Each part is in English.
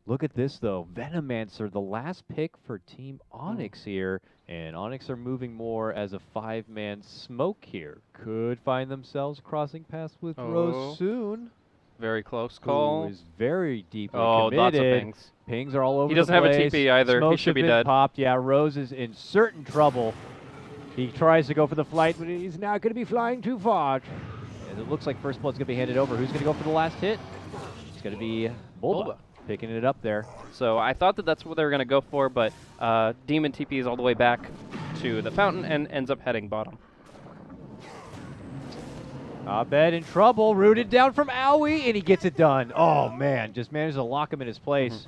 Look at this, though. Venomancer, the last pick for Team Onyx here. And Onyx are moving more as a 5-man smoke here. Could find themselves crossing paths with Rose soon. Very close call. Who is very deeply committed. Lots of pings. Pings are all over the place. He doesn't have a TP either. Smokes he should be been dead. Popped. Yeah, Rose is in certain trouble. He tries to go for the flight, but he's not going to be flying too far. And it looks like first blood's going to be handed over. Who's going to go for the last hit? It's going to be Bulba picking it up there. So I thought that that's what they were going to go for, but Demon TPs all the way back to the fountain and ends up heading bottom. Abed in trouble, rooted down from Owie, and he gets it done. Oh man, just managed to lock him in his place.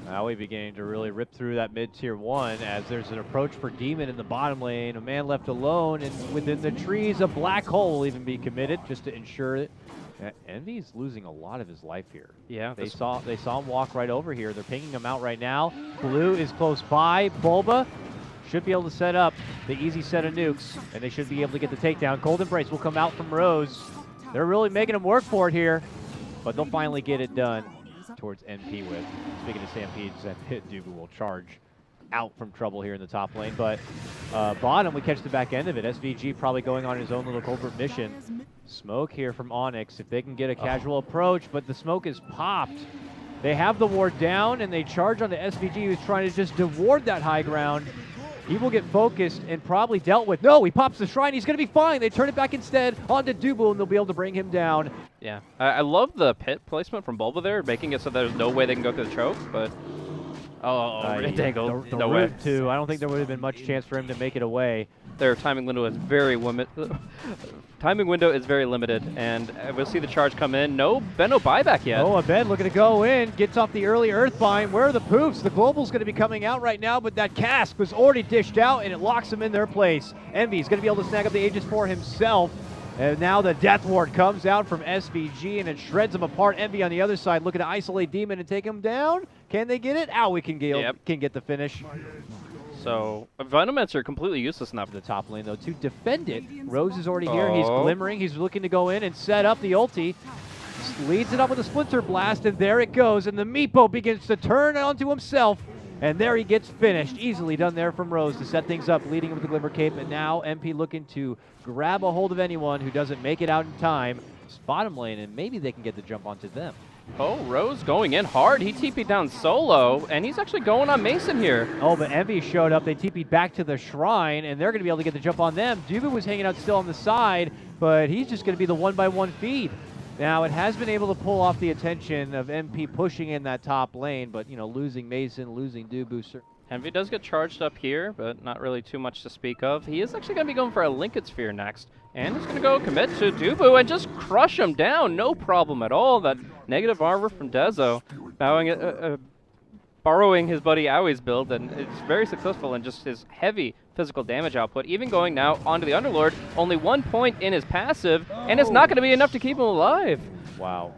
Owie beginning to really rip through that mid-tier 1 as there's an approach for Demon in the bottom lane. A man left alone, and within the trees, a black hole will even be committed just to ensure it. Envy's losing a lot of his life here. Yeah, they saw him walk right over here. They're pinging him out right now. Blue is close by. Bulba should be able to set up the easy set of nukes, and they should be able to get the takedown. Cold Embrace will come out from Rose. They're really making him work for it here, but they'll finally get it done towards NP with. Speaking of Stampedes, that hit Dubu will charge out from trouble here in the top lane, but bottom, we catch the back end of it. SVG probably going on his own little covert mission. Smoke here from Onyx, if they can get a casual approach, but the smoke is popped. They have the ward down, and they charge on the SVG who's trying to just deward that high ground. He will get focused and probably dealt with. No, he pops the shrine. He's going to be fine. They turn it back instead onto Dubu, and they'll be able to bring him down. Yeah, I love the pit placement from Bulba there, making it so there's no way they can go through the choke, but... Dangle. No way. Too. I don't think there would have been much chance for him to make it away. Their timing window is very limited, and we'll see the charge come in. No Benno buyback yet. Oh, Abed looking to go in, gets off the early Earthbind. Where are the poofs? The Global's going to be coming out right now, but that cask was already dished out, and it locks them in their place. Envy's going to be able to snag up the Aegis for himself. And now the Death Ward comes out from SVG, and it shreds them apart. Envy on the other side looking to isolate Demon and take him down. Can they get it? Owie can get the finish. So, Venomancer are completely useless now. For the top lane, though, to defend it. Rose is already here. He's glimmering. He's looking to go in and set up the ulti. Leads it up with a Splinter Blast, and there it goes. And the Meepo begins to turn onto himself. And there he gets finished. Easily done there from Rose to set things up, leading him with the Glimmer Cape. And now MP looking to grab a hold of anyone who doesn't make it out in time. It's bottom lane, and maybe they can get the jump onto them. Oh, Rose going in hard. He TP'd down solo, and he's actually going on Mason here. Oh, but Envy showed up. They TP'd back to the shrine, and they're going to be able to get the jump on them. Dubu was hanging out still on the side, but he's just going to be the one-by-one feed. Now, it has been able to pull off the attention of MP pushing in that top lane, but, you know, losing Mason, losing Dubu. Envy does get charged up here, but not really too much to speak of. He is actually going to be going for a Linked Sphere next. And he's going to go commit to Dubu and just crush him down. No problem at all. That negative armor from Dezo, borrowing his buddy Owie's build, and it's very successful in just his heavy physical damage output. Even going now onto the Underlord, only 1 point in his passive, and it's not going to be enough to keep him alive. Wow.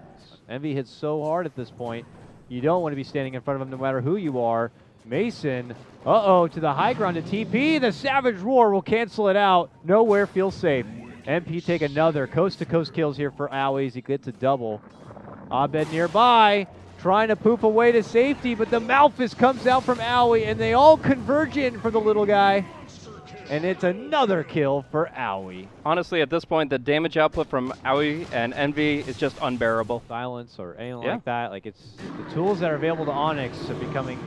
Envy hits so hard at this point. You don't want to be standing in front of him no matter who you are. Mason, to the high ground to TP. The Savage Roar will cancel it out. Nowhere feels safe. MP take another coast-to-coast kills here for Owies. He gets a double. Abed nearby, trying to poof away to safety, but the Malphus comes out from Owie, and they all converge in for the little guy. And it's another kill for Owie. Honestly, at this point, the damage output from Owie and Envy is just unbearable. Silence or anything like that. Like, it's the tools that are available to Onyx are becoming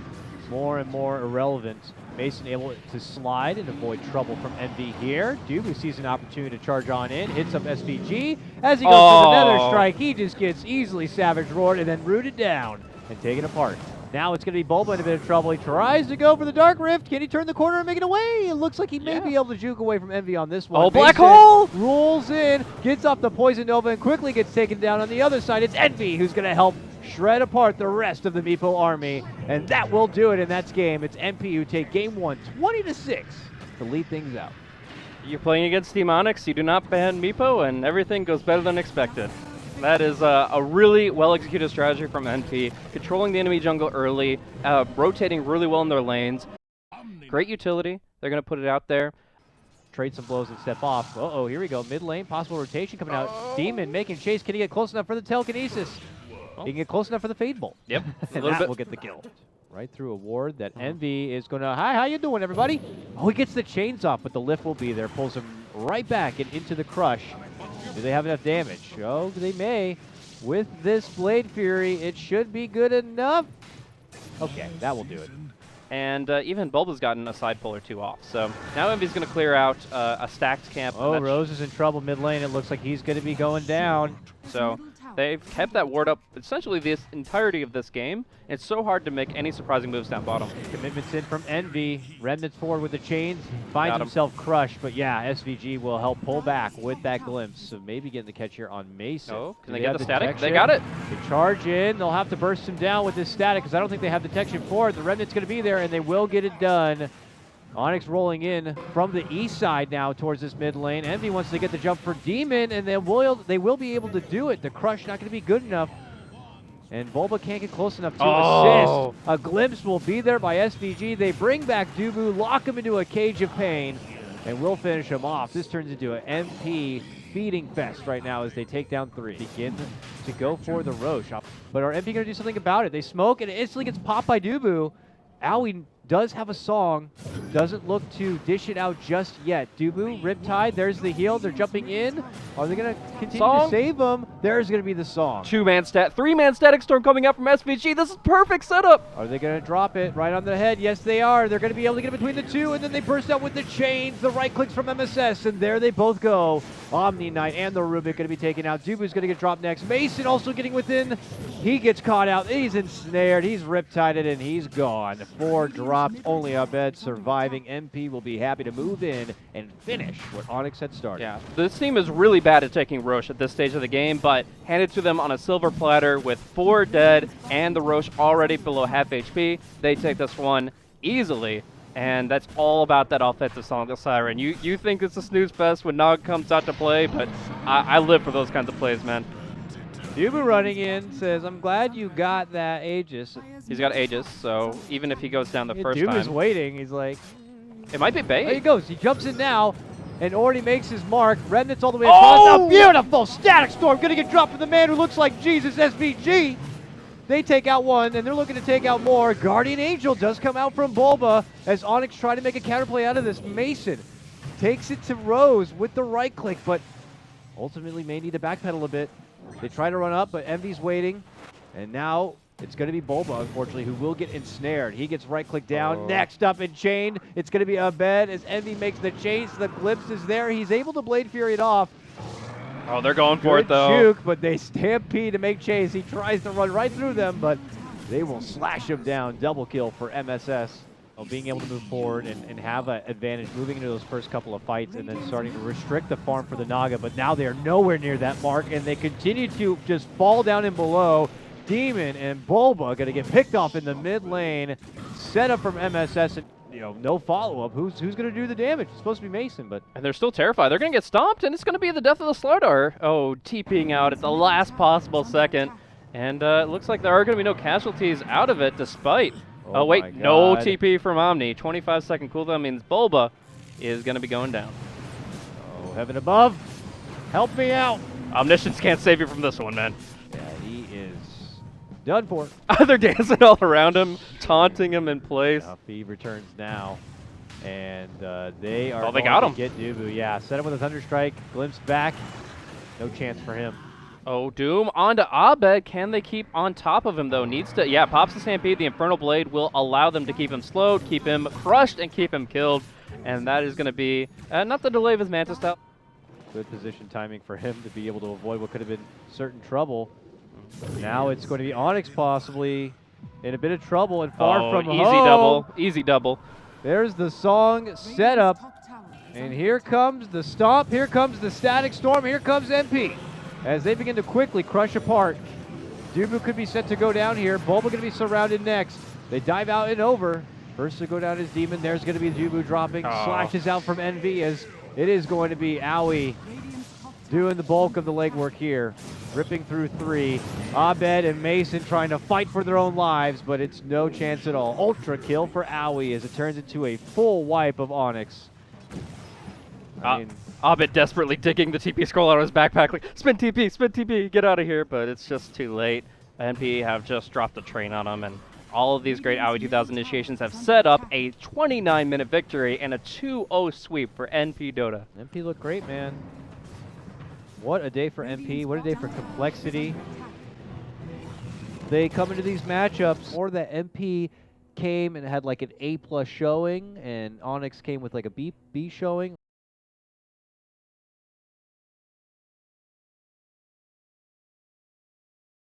more and more irrelevant. Mason able to slide and avoid trouble from Envy here. Dubu sees an opportunity to charge on in, hits up SVG. As he goes for the Nether Strike, he just gets easily Savage Roared and then rooted down and taken apart. Now it's going to be Bulba in a bit of trouble. He tries to go for the Dark Rift. Can he turn the corner and make it away? It looks like he may be able to juke away from Envy on this one. Oh, Black Hole! Rolls in, gets off the Poison Nova, and quickly gets taken down on the other side. It's Envy who's going to help shred apart the rest of the Meepo army. And that will do it in that game. It's MP who take game 1, 20-6 to lead things out. You're playing against Team Onyx, you do not ban Meepo, and everything goes better than expected. That is a really well-executed strategy from NP, controlling the enemy jungle early, rotating really well in their lanes. Great utility. They're going to put it out there. Trade some blows and step off. Here we go. Mid lane, possible rotation coming out. Demon making chase. Can he get close enough for the telekinesis? He can get close enough for the Fade Bolt. Yep. And that will get the kill. Right through a ward that Envy is going to, hi, how you doing, everybody? Oh, he gets the chains off, but the lift will be there. Pulls him right back and into the crush. Do they have enough damage? Oh, they may. With this Blade Fury, it should be good enough. Okay, that will do it. And even Bulba's gotten a side pull or two off. So now Envy's going to clear out a stacked camp. Oh, Rose is in trouble mid lane. It looks like he's going to be going down. So they've kept that ward up essentially the entirety of this game. It's so hard to make any surprising moves down bottom. Commitments in from Envy. Remnants forward with the chains. Finds Got him. himself crushed, but yeah, SVG will help pull back with that glimpse. So maybe getting the catch here on Mason. Oh, can Do they get have the static? They detection? got it. They charge in. They'll have to burst him down with this static because I don't think they have detection for it. The Remnant's going to be there, and they will get it done. Onyx rolling in from the east side now towards this mid lane. Envy wants to get the jump for Demon, and they will be able to do it. The crush not going to be good enough. And Bulba can't get close enough to assist. A glimpse will be there by SVG. They bring back Dubu, lock him into a cage of pain, and will finish him off. This turns into an MP feeding fest right now as they take down 3. Begin to go for the Roche. But are MP going to do something about it? They smoke, and it instantly gets popped by Dubu. Owie does have a song. Doesn't look to dish it out just yet. Dubu, Riptide, there's the heal. They're jumping in. Are they going to continue to save him? There's going to be the song. 2-man stat, 3-man static storm coming out from SVG. This is perfect setup. Are they going to drop it right on the head? Yes, they are. They're going to be able to get between the two, and then they burst out with the chains. The right clicks from MSS, and there they both go. Omni Knight and the Rubik going to be taken out. Dubu's going to get dropped next. Mason also getting within. He gets caught out. He's ensnared. He's riptided, and he's gone. 4 dropped. Only Abed surviving. MP will be happy to move in and finish what Onyx had started. Yeah, this team is really bad at taking Roche at this stage of the game, but handed to them on a silver platter with 4 dead and the Roche already below half HP. They take this one easily. And that's all about that offensive Song of Siren. You think it's a snooze fest when Nog comes out to play, but I live for those kinds of plays, man. Dubu running in says, I'm glad you got that Aegis. He's got Aegis, so even if he goes down the first Dubu's time. waiting. He's like, it might be bait. there he goes. He jumps in now and already makes his mark. Remnants all the way across. Oh! A beautiful static storm. Going to get dropped for the man who looks like Jesus, SVG. They take out one, and they're looking to take out more. Guardian Angel does come out from Bulba as Onyx try to make a counterplay out of this. Mason takes it to Rose with the right click, but ultimately may need to backpedal a bit. They try to run up, but Envy's waiting, and now it's going to be Bulba, unfortunately, who will get ensnared. He gets right click down. Next up in chain, it's going to be Abed as Envy makes the chase. The glimpse is there. He's able to Blade Fury it off. Oh, they're going for it, though. Juke, but they stampede to make chase. He tries to run right through them, but they will slash him down. Double kill for MSS. Being able to move forward and have an advantage moving into those first couple of fights and then starting to restrict the farm for the Naga. But now they are nowhere near that mark, and they continue to just fall down and below. Demon and Bulba going to get picked off in the mid lane. Set up from MSS, and no follow-up. Who's going to do the damage? It's supposed to be Mason, but... And they're still terrified. They're going to get stomped, and it's going to be the death of the Slardar. Oh, TPing out at the last possible second. And it looks like there are going to be no casualties out of it, despite... Oh, wait, no TP from Omni. 25-second cooldown means Bulba is going to be going down. Oh, heaven above. Help me out. Omniscience can't save you from this one, man. Yeah, he is done for. They're dancing all around him, taunting him in place. He returns now, and they are they got him. Get Dubu. Yeah, set him with a Thunderstrike. Glimpse back. No chance for him. Oh, Doom onto Abed. Can they keep on top of him, though? Needs to, yeah, pops the Stampede. The Infernal Blade will allow them to keep him slowed, keep him crushed, and keep him killed. And that is going to be not the delay of his Mantis style. Good position timing for him to be able to avoid what could have been certain trouble. Now it's going to be Onyx possibly in a bit of trouble and far from easy home. double, easy double. There's the song set up. And here comes the stomp. Here comes the static storm. Here comes MP. As they begin to quickly crush apart. Dubu could be set to go down here. Bulba going to be surrounded next. They dive out and over. First to go down is Demon. There's going to be Dubu dropping. Slashes out from Envy as it is going to be Owie doing the bulk of the legwork here. Ripping through 3. Abed and Mason trying to fight for their own lives, but it's no chance at all. Ultra kill for Owie as it turns into a full wipe of Onyx. Abed desperately digging the TP scroll out of his backpack, like, spin TP, get out of here, but it's just too late. NP have just dropped a train on them, and all of these great AOE 2000 initiations have set up a 29-minute victory and a 2-0 sweep for NP Dota. NP look great, man. What a day for NP. What a day for complexity. They come into these matchups, or that NP came and had like an A+ showing, and Onyx came with like a B showing.